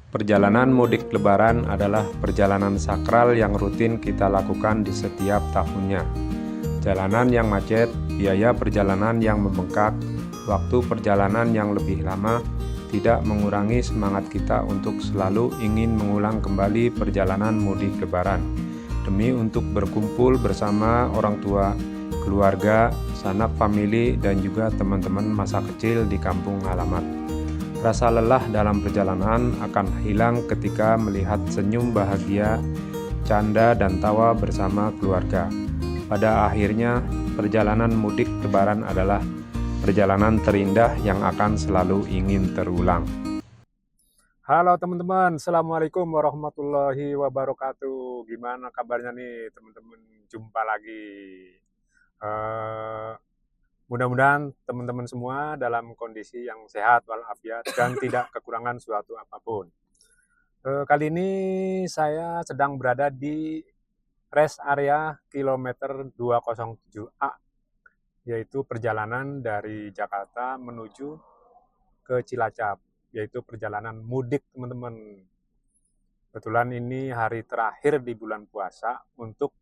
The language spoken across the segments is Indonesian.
Perjalanan mudik Lebaran adalah perjalanan sakral yang rutin kita lakukan di setiap tahunnya. Jalanan yang macet, biaya perjalanan yang membengkak, waktu perjalanan yang lebih lama, tidak mengurangi semangat kita untuk selalu ingin mengulang kembali perjalanan mudik Lebaran, demi untuk berkumpul bersama orang tua, keluarga, sanak famili, dan juga teman-teman masa kecil di kampung halaman. Rasa lelah dalam perjalanan akan hilang ketika melihat senyum bahagia, canda dan tawa bersama keluarga. Pada akhirnya, perjalanan mudik Lebaran adalah perjalanan terindah yang akan selalu ingin terulang. Halo teman-teman, Assalamualaikum warahmatullahi wabarakatuh. Gimana kabarnya nih teman-teman? Jumpa lagi. Mudah-mudahan teman-teman semua dalam kondisi yang sehat walafiat dan tidak kekurangan suatu apapun. Kali ini saya sedang berada di rest area kilometer 207A, yaitu perjalanan dari Jakarta menuju ke Cilacap, yaitu perjalanan mudik teman-teman. Kebetulan ini hari terakhir di bulan puasa untuk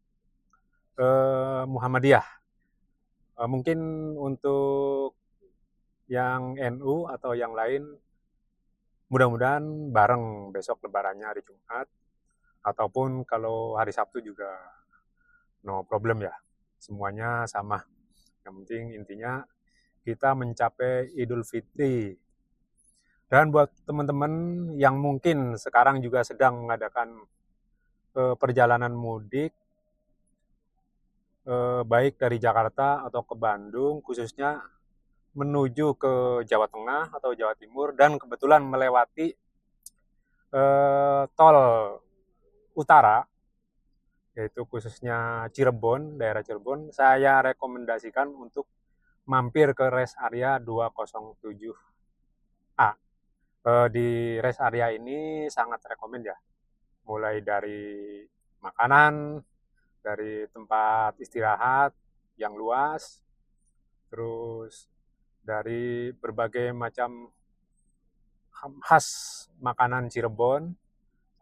Muhammadiyah. Mungkin untuk yang NU atau yang lain mudah-mudahan bareng besok lebarannya hari Jumat, ataupun kalau hari Sabtu juga no problem ya, semuanya sama. Yang penting intinya kita mencapai Idul Fitri. Dan buat teman-teman yang mungkin sekarang juga sedang mengadakan perjalanan mudik, baik dari Jakarta atau ke Bandung, khususnya menuju ke Jawa Tengah atau Jawa Timur, dan kebetulan melewati tol utara, yaitu khususnya Cirebon, daerah Cirebon, saya rekomendasikan untuk mampir ke rest area 207A. Di rest area ini sangat rekomend ya, mulai dari makanan, dari tempat istirahat yang luas, terus dari berbagai macam khas makanan Cirebon,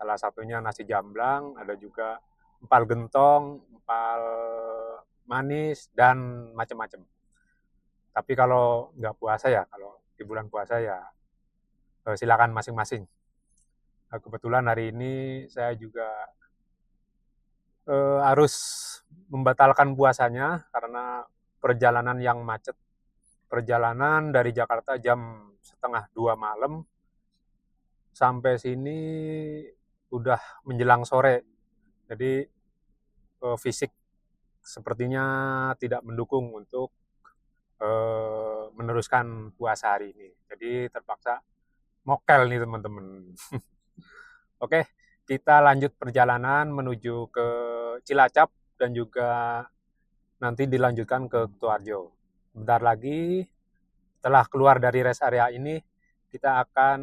salah satunya nasi jamblang, ada juga empal gentong, empal manis, dan macam-macam. Tapi kalau nggak puasa ya, kalau di bulan puasa ya silakan masing-masing. Kebetulan hari ini saya juga harus membatalkan puasanya karena perjalanan yang macet. Perjalanan dari Jakarta jam 1:30 malam sampai sini udah menjelang sore. Jadi fisik sepertinya tidak mendukung untuk meneruskan puasa hari ini. Jadi terpaksa mokel nih teman-teman. Oke, kita lanjut perjalanan menuju ke Cilacap dan juga nanti dilanjutkan ke Kutoarjo. Bentar lagi, setelah keluar dari rest area ini, kita akan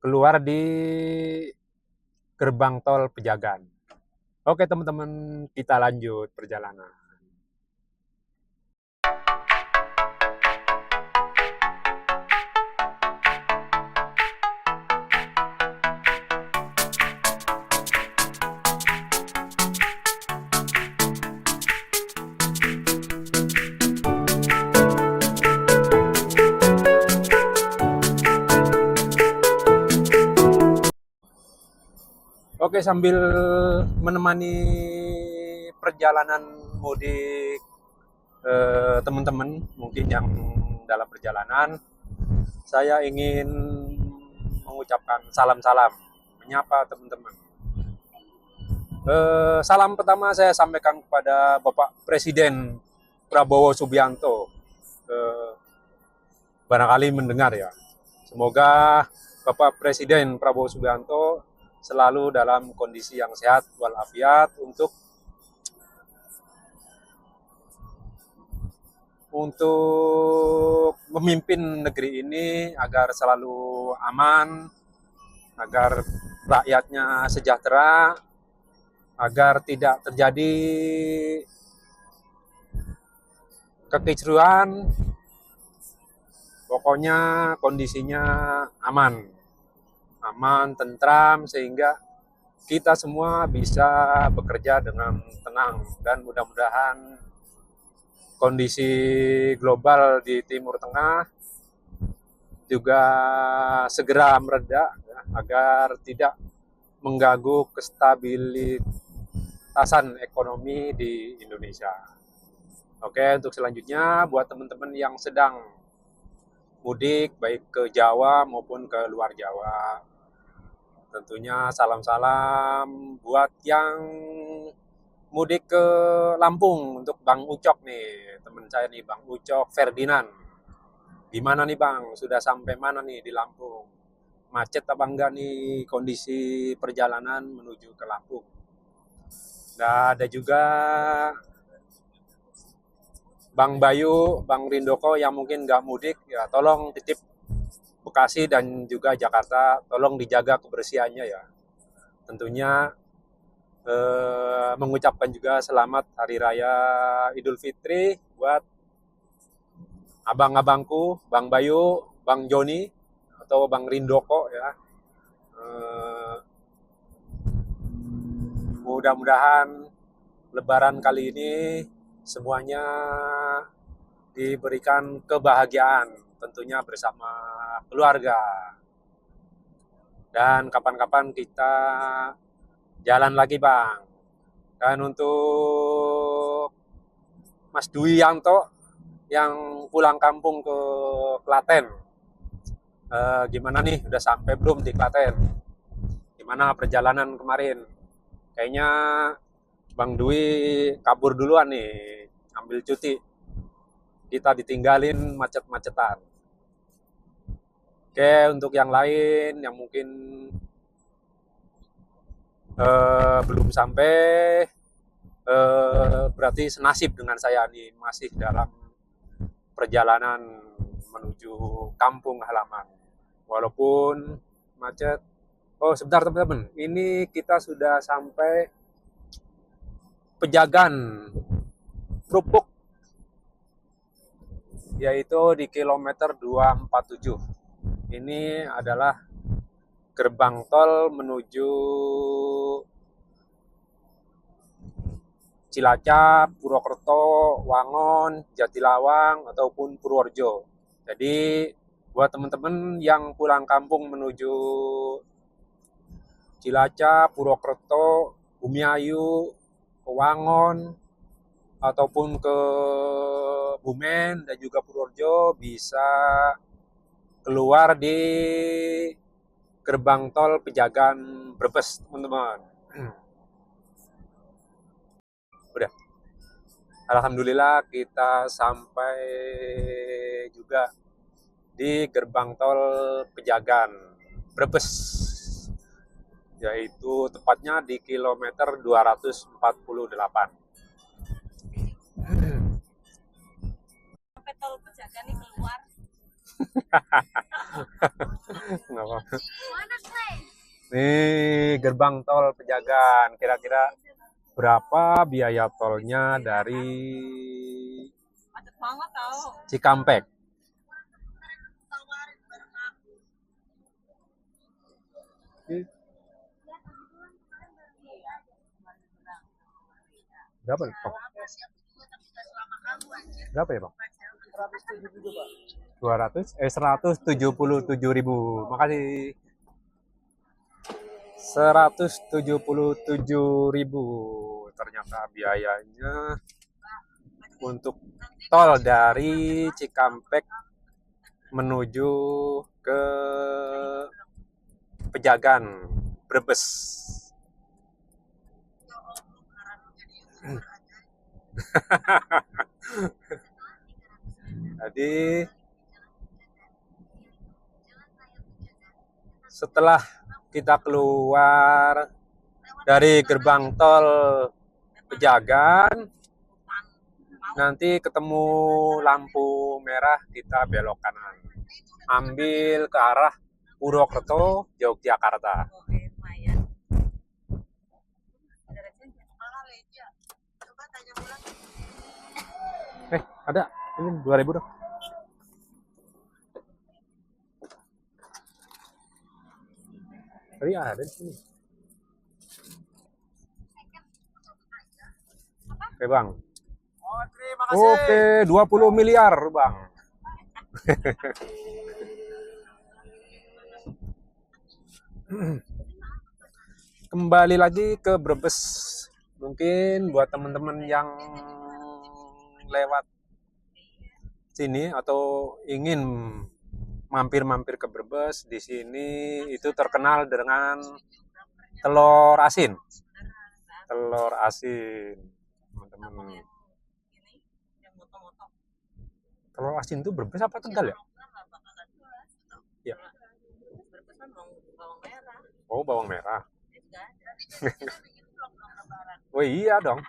keluar di gerbang tol Pejagan. Oke teman-teman, kita lanjut perjalanan. Oke, sambil menemani perjalanan mudik teman-teman mungkin yang dalam perjalanan, saya ingin mengucapkan salam-salam, menyapa teman-teman. Salam pertama saya sampaikan kepada Bapak Presiden Prabowo Subianto. Barangkali mendengar ya. Semoga Bapak Presiden Prabowo Subianto selalu dalam kondisi yang sehat walafiat untuk memimpin negeri ini agar selalu aman, agar rakyatnya sejahtera, agar tidak terjadi kekisruhan, pokoknya kondisinya aman. aman, tentram, sehingga kita semua bisa bekerja dengan tenang, dan mudah-mudahan kondisi global di Timur Tengah juga segera mereda ya, agar tidak mengganggu kestabilitasan ekonomi di Indonesia. Oke, untuk selanjutnya buat teman-teman yang sedang mudik baik ke Jawa maupun ke luar Jawa, tentunya salam-salam buat yang mudik ke Lampung, untuk Bang Ucok nih, teman saya nih, Bang Ucok Ferdinand. Gimana nih Bang, sudah sampai mana nih di Lampung? Macet apa enggak nih kondisi perjalanan menuju ke Lampung? Dan ada juga Bang Bayu, Bang Rindoko yang mungkin nggak mudik, ya tolong titip Bekasi dan juga Jakarta, tolong dijaga kebersihannya ya. Tentunya mengucapkan juga selamat Hari Raya Idul Fitri buat abang-abangku, Bang Bayu, Bang Joni, atau Bang Rindoko ya. Mudah-mudahan Lebaran kali ini semuanya diberikan kebahagiaan, tentunya bersama keluarga. Dan kapan-kapan kita jalan lagi Bang. Dan untuk Mas Dwi Yanto yang pulang kampung ke Klaten, gimana nih, udah sampai belum di Klaten? Gimana perjalanan kemarin? Kayaknya Bang Dwi kabur duluan nih, ambil cuti. Kita ditinggalin macet-macetan. Oke, untuk yang lain yang mungkin belum sampai, berarti senasib dengan saya nih, masih dalam perjalanan menuju kampung halaman. Walaupun macet. Oh, sebentar teman-teman. Ini kita sudah sampai Pejagan, Krupuk, yaitu di kilometer 247. Ini adalah gerbang tol menuju Cilacap, Purwokerto, Wangon, Jatilawang, ataupun Purworejo. Jadi buat teman-teman yang pulang kampung menuju Cilacap, Purwokerto, Bumiayu, ke Wangon, ataupun ke Bumen dan juga Purworejo, bisa keluar di gerbang tol Pejagan Brebes, teman-teman. Udah. Alhamdulillah kita sampai juga di gerbang tol Pejagan Brebes, yaitu tepatnya di kilometer 248. Sampai tol Pejagan nih keluar. Nggak apa-apa. Nih gerbang tol Pejagan, kira-kira berapa biaya tolnya dari Macet banget tau. Cikampek? Berapa ya, Pak? Berapa ya, Pak? 177.000. Makasih. 177.000 ternyata biayanya untuk tol dari Cikampek menuju ke Pejagan Brebes. Jadi setelah kita keluar dari gerbang tol Pejagan, nanti ketemu lampu merah, kita belok kanan, ambil ke arah Purwokerto, Yogyakarta. Ada ini 2.000 dong. Tadi ada di sini. Oke bang. Oh, terima kasih. Oke, 20 miliar bang. Kembali lagi ke Brebes. Mungkin buat teman-teman yang lewat sini atau ingin mampir-mampir ke Brebes, di sini itu terkenal dengan telur asin. Telur asin, teman-teman. Telur asin itu Brebes apa Tegal ya? Ya. Oh, bawang merah. Oh iya dong,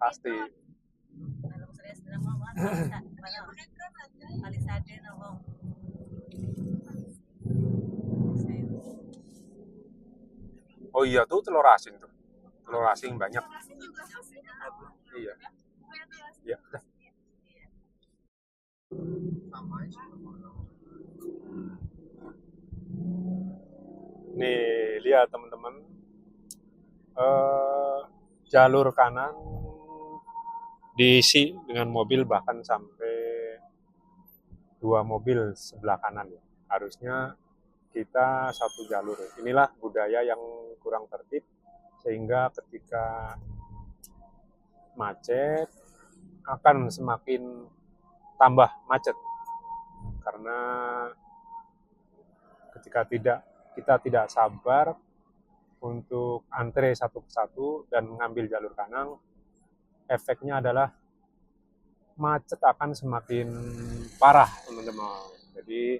pasti. Oh iya tuh telur asin tuh. Telur asin banyak. Iya. Iya. Nih, lihat teman-teman. Jalur kanan diisi dengan mobil bahkan sampai 2 mobil sebelah kanan ya. Harusnya kita satu jalur. Inilah budaya yang kurang tertib sehingga ketika macet akan semakin tambah macet karena ketika kita tidak sabar untuk antre satu persatu dan mengambil jalur kanan, efeknya adalah macet akan semakin parah, teman-teman. Jadi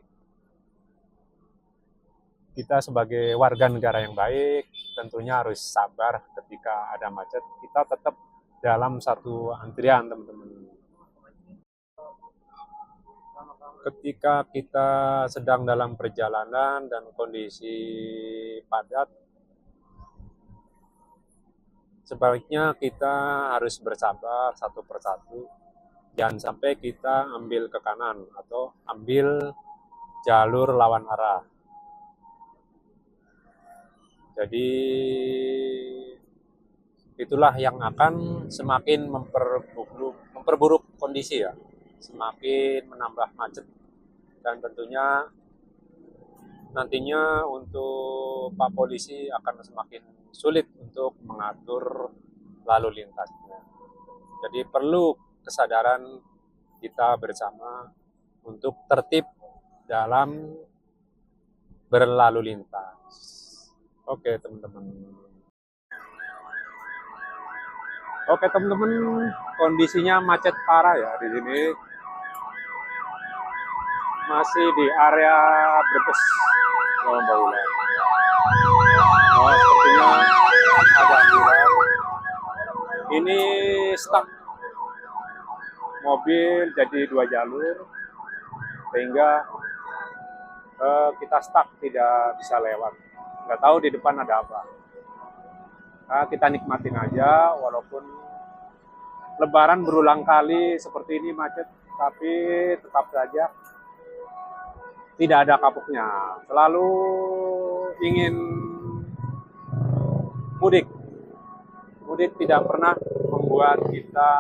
kita sebagai warga negara yang baik tentunya harus sabar ketika ada macet. Kita tetap dalam satu antrian, teman-teman. Ketika kita sedang dalam perjalanan dan kondisi padat, sebaiknya kita harus bersabar satu persatu. Jangan sampai kita ambil ke kanan atau ambil jalur lawan arah. Jadi itulah yang akan semakin memperburuk kondisi ya, semakin menambah macet dan tentunya nantinya untuk Pak Polisi akan semakin sulit untuk mengatur lalu lintasnya. Jadi perlu kesadaran kita bersama untuk tertib dalam berlalu lintas. Oke teman-teman. Oke teman-teman, kondisinya macet parah ya di sini. Masih di area Brebes, Baulan. Oh, sepertinya ada ambulan. Ini stuck. Mobil jadi 2 jalur, sehingga kita stuck, tidak bisa lewat. Nggak tahu di depan ada apa. Nah, kita nikmatin aja, walaupun Lebaran berulang kali seperti ini macet, tapi tetap saja tidak ada kapoknya. Selalu ingin mudik. Mudik tidak pernah membuat kita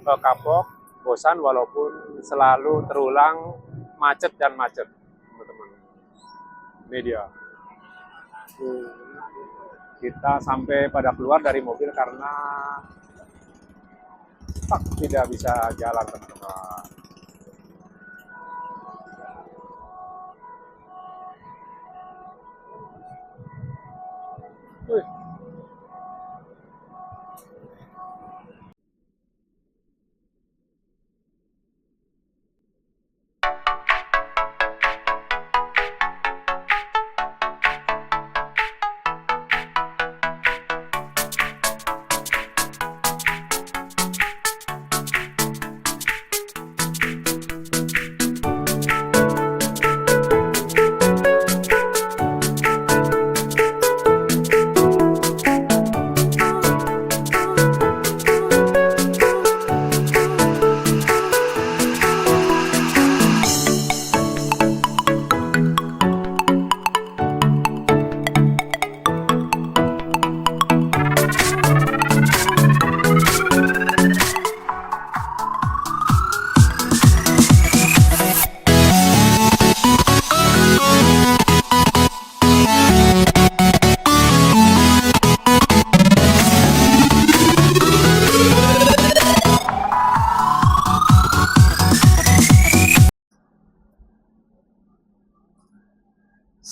kapok, bosan, walaupun selalu terulang macet dan macet, teman-teman. Ini dia. Kita sampai pada keluar dari mobil karena tidak bisa jalan, teman-teman.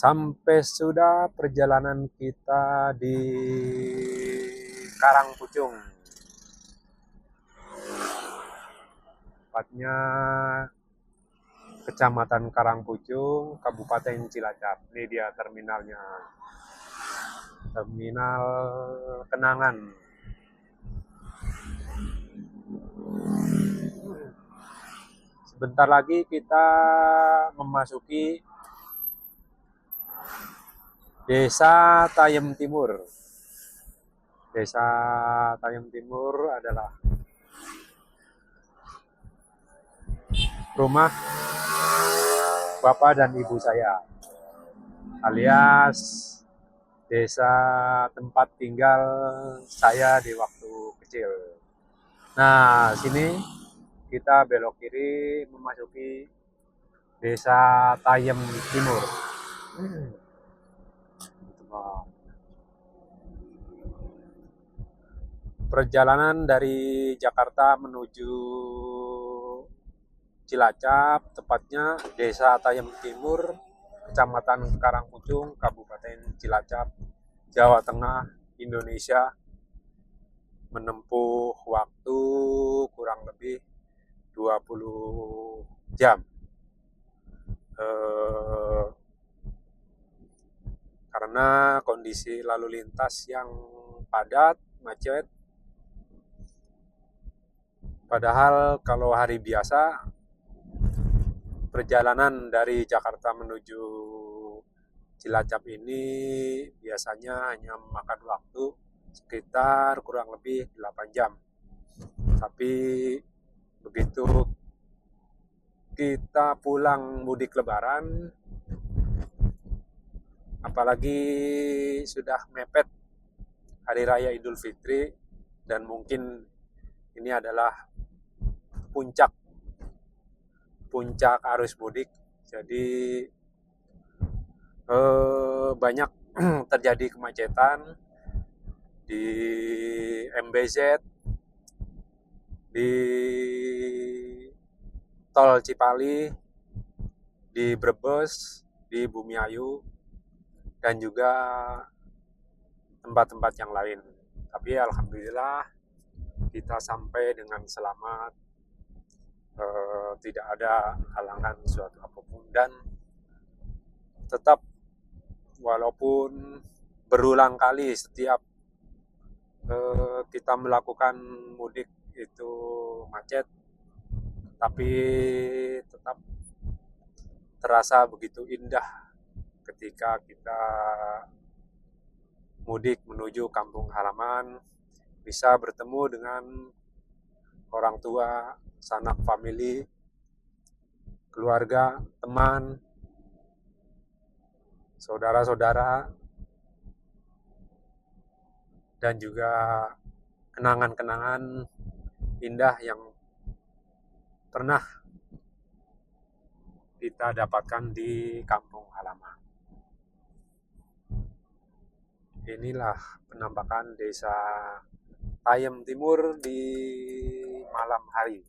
Sampai sudah perjalanan kita di Karangpucung. Tepatnya Kecamatan Karangpucung, Kabupaten Cilacap. Ini dia terminalnya. Terminal Kenangan. Sebentar lagi kita memasuki Desa Tayem Timur. Desa Tayem Timur adalah rumah Bapak dan Ibu saya, alias desa tempat tinggal saya di waktu kecil. Nah, sini kita belok kiri memasuki Desa Tayem Timur. Perjalanan dari Jakarta menuju Cilacap, tepatnya Desa Tayem Timur, Kecamatan Karangpucung, Kabupaten Cilacap, Jawa Tengah, Indonesia, menempuh waktu kurang lebih 20 jam. Karena kondisi lalu lintas yang padat, macet. Padahal kalau hari biasa, perjalanan dari Jakarta menuju Cilacap ini biasanya hanya memakan waktu sekitar kurang lebih 8 jam. Tapi begitu kita pulang mudik lebaran, apalagi sudah mepet Hari Raya Idul Fitri, dan mungkin ini adalah puncak arus mudik, jadi banyak terjadi kemacetan di MBZ, di Tol Cipali, di Brebes, di Bumiayu, dan juga tempat-tempat yang lain. Tapi alhamdulillah kita sampai dengan selamat, tidak ada halangan suatu apapun, dan tetap walaupun berulang kali setiap kita melakukan mudik itu macet, tapi tetap terasa begitu indah ketika kita mudik menuju kampung halaman, bisa bertemu dengan orang tua, sanak famili, keluarga, teman, saudara-saudara, dan juga kenangan-kenangan indah yang pernah kita dapatkan di kampung halaman. Inilah penampakan Desa Tayem Timur di malam hari.